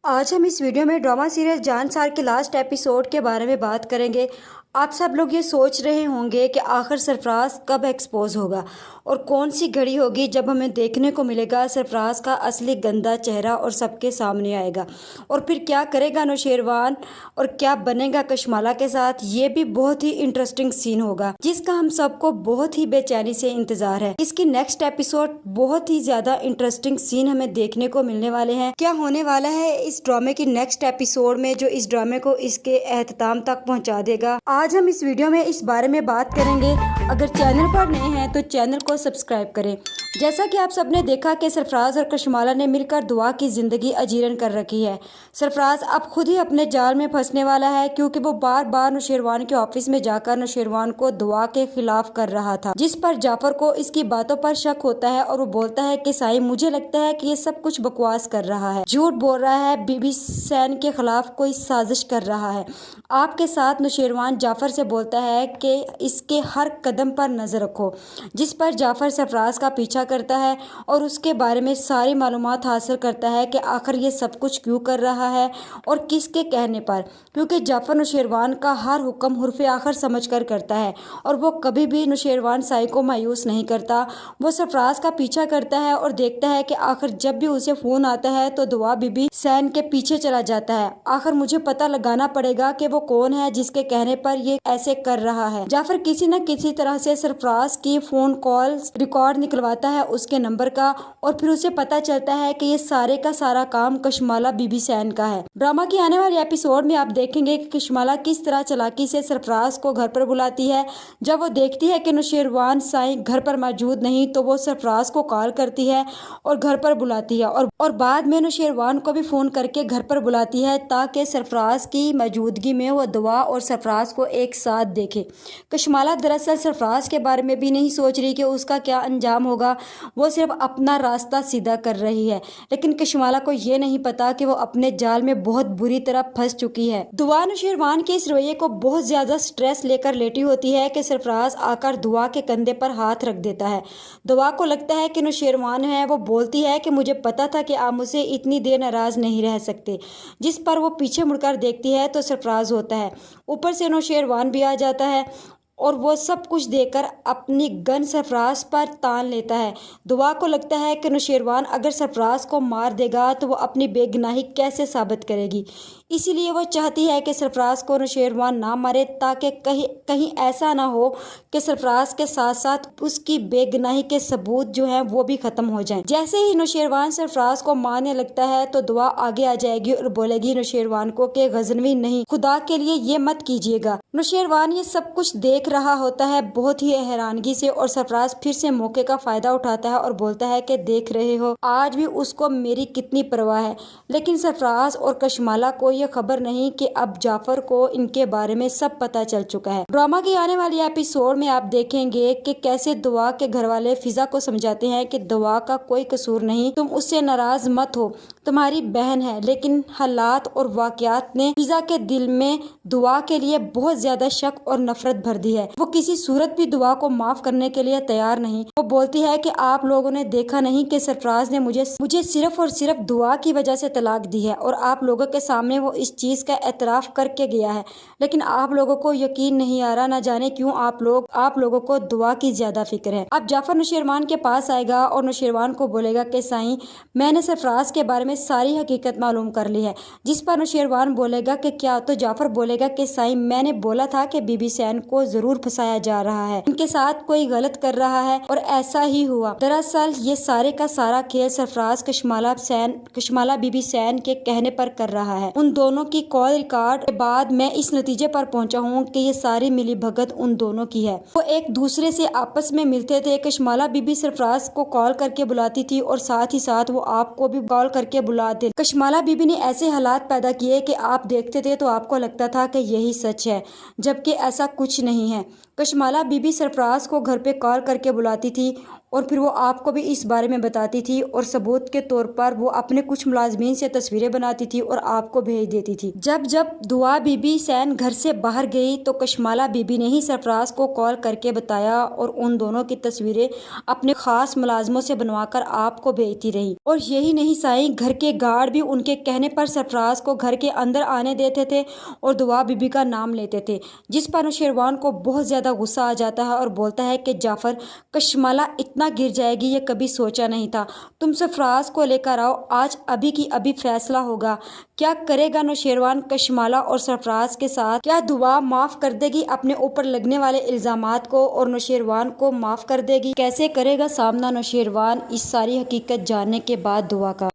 آج ہم اس ویڈیو میں ڈرامہ سیریل جان سار کے لاسٹ ایپیسوڈ کے بارے میں بات کریں گے۔ آپ سب لوگ یہ سوچ رہے ہوں گے کہ آخر سرفراز کب ایکسپوز ہوگا اور کون سی گھڑی ہوگی جب ہمیں دیکھنے کو ملے گا سرفراز کا اصلی گندا چہرہ اور سب کے سامنے آئے گا، اور پھر کیا کرے گا نوشیروان اور کیا بنے گا کشمالا کے ساتھ۔ یہ بھی بہت ہی انٹرسٹنگ سین ہوگا جس کا ہم سب کو بہت ہی بے چینی سے انتظار ہے۔ اس کی نیکسٹ ایپیسوڈ بہت ہی زیادہ انٹرسٹنگ سین ہمیں دیکھنے کو ملنے والے ہیں۔ کیا ہونے والا ہے اس ڈرامے کی نیکسٹ ایپیسوڈ میں جو اس ڈرامے کو اس کے اختتام تک پہنچا دے گا، آج ہم اس ویڈیو میں اس بارے میں بات کریں گے۔ اگر چینل پر نئے ہیں تو چینل کو سبسکرائب کریں۔ جیسا کہ آپ سب نے دیکھا کہ سرفراز اور کشمالا نے مل کر دعا کی زندگی اجیرن کر رکھی ہے۔ سرفراز اب خود ہی اپنے جال میں پھنسنے والا ہے کیونکہ وہ بار بار نوشیروان کے آفس میں جا کر نوشیروان کو دعا کے خلاف کر رہا تھا، جس پر جعفر کو اس کی باتوں پر شک ہوتا ہے اور وہ بولتا ہے کہ سائی مجھے لگتا ہے کہ یہ سب کچھ بکواس کر رہا ہے، جھوٹ بول رہا ہے، بی بی سین کے خلاف کوئی سازش کر رہا ہے آپ کے ساتھ۔ نوشیروان جعفر سے بولتا ہے کہ اس کے ہر قدم پر نظر رکھو، جس پر جعفر سرفراز کا پیچھا کرتا ہے اور اس کے بارے میں ساری معلومات حاصل کرتا ہے کہ آخر یہ سب کچھ کیوں کر رہا ہے اور کس کے کہنے پر، کیونکہ جعفر نوشیروان کا ہر حکم حرف آخر سمجھ کر کرتا ہے اور وہ کبھی بھی نوشیروان سائی کو مایوس نہیں کرتا۔ وہ سرفراز کا پیچھا کرتا ہے اور دیکھتا ہے کہ آخر جب بھی اسے فون آتا ہے تو دعا بی بی سین کے پیچھے چلا جاتا ہے۔ آخر مجھے پتہ لگانا پڑے گا کہ وہ کون ہے جس کے کہنے پر یہ ایسے کر رہا ہے۔ جعفر کسی نہ کسی طرح سے سرفراز کی فون کال ریکارڈ نکلواتا ہے اس کے نمبر کا، اور پھر اسے پتہ چلتا ہے کہ یہ سارے کا سارا کام کشمالا بی بی سین کا ہے۔ ڈرامہ کی آنے والی ایپیسوڈ میں آپ دیکھیں گے کہ کشمالا کس طرح چالاکی سے سرفراز کو گھر پر بلاتی ہے۔ جب وہ دیکھتی ہے کہ نوشیروان سائی گھر پر موجود نہیں تو وہ سرفراز کو کال کرتی ہے اور گھر پر بلاتی ہے، اور بعد میں نوشیروان کو بھی فون کر کے گھر پر بلاتی ہے تاکہ سرفراز کی موجودگی میں وہ دعا اور سرفراز کو ایک ساتھ دیکھے۔ کشمالا دراصل سرفراز کے بارے میں بھی نہیں سوچ رہی کہ اس کا کیا انجام ہوگا، وہ صرف اپنا راستہ سیدھا کر رہی ہے، لیکن کشمالا کو یہ نہیں پتا کہ وہ اپنے جال میں بہت بری طرح پھنس چکی ہے۔ دعا نوشیروان کے اس رویے کو بہت زیادہ سٹریس لے کر لیٹی ہوتی ہے کہ سرفراز آ کر دعا کے کندھے پر ہاتھ رکھ دیتا ہے۔ دعا کو لگتا ہے کہ نوشیروان ہے، وہ بولتی ہے کہ مجھے پتا تھا کہ آپ مجھ سے اتنی دیر ناراض نہیں رہ سکتے، جس پر وہ پیچھے مڑ کر دیکھتی ہے تو سرفراز ہوتا ہے، اوپر سے نوشیروان بھی آ جاتا ہے اور وہ سب کچھ دیکھ کر اپنی گن سرفراز پر تان لیتا ہے۔ دعا کو لگتا ہے کہ نوشیروان اگر سرفراز کو مار دے گا تو وہ اپنی بے گناہی کیسے ثابت کرے گی، اسی لیے وہ چاہتی ہے کہ سرفراز کو نوشیروان نہ مارے تاکہ کہیں ایسا نہ ہو کہ سرفراز کے ساتھ ساتھ اس کی بے گناہی کے ثبوت جو ہیں وہ بھی ختم ہو جائیں۔ جیسے ہی نوشیروان سرفراز کو مارنے لگتا ہے تو دعا آگے آ جائے گی اور بولے گی نوشیروان کو کہ غزنوی نہیں، خدا کے لیے یہ مت کیجیے گا۔ نوشیروان یہ سب کچھ دیکھ رہا ہوتا ہے بہت ہی حیرانگی سے، اور سرفراز پھر سے موقع کا فائدہ اٹھاتا ہے اور بولتا ہے کہ دیکھ رہے ہو آج بھی اس کو میری کتنی پرواہ ہے، لیکن سرفراز اور کشمالا کو یہ خبر نہیں کہ اب جعفر کو ان کے بارے میں سب پتہ چل چکا ہے۔ ڈرامہ کی آنے والی ایپیسوڈ میں آپ دیکھیں گے کہ کیسے دعا کے گھر والے فضا کو سمجھاتے ہیں کہ دعا کا کوئی قصور نہیں، تم اس سے ناراض مت ہو، تمہاری بہن ہے، لیکن حالات اور واقعات نے فضا کے دل میں دعا کے لیے بہت زیادہ شک اور نفرت بھر دی ہے۔ وہ کسی صورت بھی دعا کو معاف کرنے کے لیے تیار نہیں۔ وہ بولتی ہے کہ آپ لوگوں نے دیکھا نہیں کہ سرفراز نے مجھے صرف اور صرف دعا کی وجہ سے طلاق دی ہے، اور آپ لوگوں کے سامنے وہ اس چیز کا اعتراف کر کے گیا ہے، لیکن آپ لوگوں کو یقین نہیں آ رہا، نہ جانے کیوں آپ لوگوں کو دعا کی زیادہ فکر ہے۔ اب جعفر نوشیروان کے پاس آئے گا اور نوشیروان کو بولے گا کہ سائیں میں نے سرفراز کے بارے میں ساری حقیقت معلوم کر لی ہے، جس پر نوشیروان بولے گا کہ کیا، تو جعفر بولے گا کہ سائیں میں نے بولا تھا کہ بی بی سین کو ضرور پھنسایا جا رہا ہے، ان کے ساتھ کوئی غلط کر رہا ہے، اور ایسا ہی ہوا۔ دراصل یہ سارے کا سارا کھیل سرفراز کشمالا بی بی سین کے کہنے پر کر رہا ہے۔ ان دونوں کی کال ریکارڈ کے بعد میں اس نتیجے پر پہنچا ہوں کہ یہ ساری ملی بھگت ان دونوں کی ہے۔ وہ ایک دوسرے سے آپس میں ملتے تھے، کشمالا بی بی سرفراز کو کال کر کے بلاتی تھی اور ساتھ ہی ساتھ وہ آپ کو بھی کال کر کے بلاتے۔ کشمالا بی بی نے ایسے حالات پیدا کیے کہ آپ دیکھتے تھے تو آپ کو لگتا تھا کہ یہی سچ ہے، جبکہ ایسا کچھ نہیں ہے۔ کشمالہ بی بی سرفراز کو گھر پہ کال کر کے بلاتی تھی اور پھر وہ آپ کو بھی اس بارے میں بتاتی تھی اور ثبوت کے طور پر وہ اپنے کچھ ملازمین سے تصویریں بناتی تھی اور آپ کو بھیج دیتی تھی۔ جب دعا بی بی سین گھر سے باہر گئی تو کشمالہ بی بی نے ہی سرفراز کو کال کر کے بتایا اور ان دونوں کی تصویریں اپنے خاص ملازموں سے بنوا کر آپ کو بھیجتی رہی۔ اور یہی نہیں سائیں، گھر کے گارڈ بھی ان کے کہنے پر سرفراز کو گھر کے اندر آنے دیتے تھے اور دعا بی بی کا نام لیتے تھے، جس پر نوشیروان کو بہت زیادہ غصہ آ جاتا ہے اور بولتا ہے کہ جعفر، کشمالہ اتنا گر جائے گی یہ کبھی سوچا نہیں تھا، تم سرفراز کو لے کر آؤ، آج ابھی کی ابھی فیصلہ ہوگا۔ کیا کرے گا نوشیروان کشمالہ اور سرفراز کے ساتھ؟ کیا دعا معاف کر دے گی اپنے اوپر لگنے والے الزامات کو اور نوشیروان کو معاف کر دے گی؟ کیسے کرے گا سامنا نوشیروان اس ساری حقیقت جاننے کے بعد دعا کا؟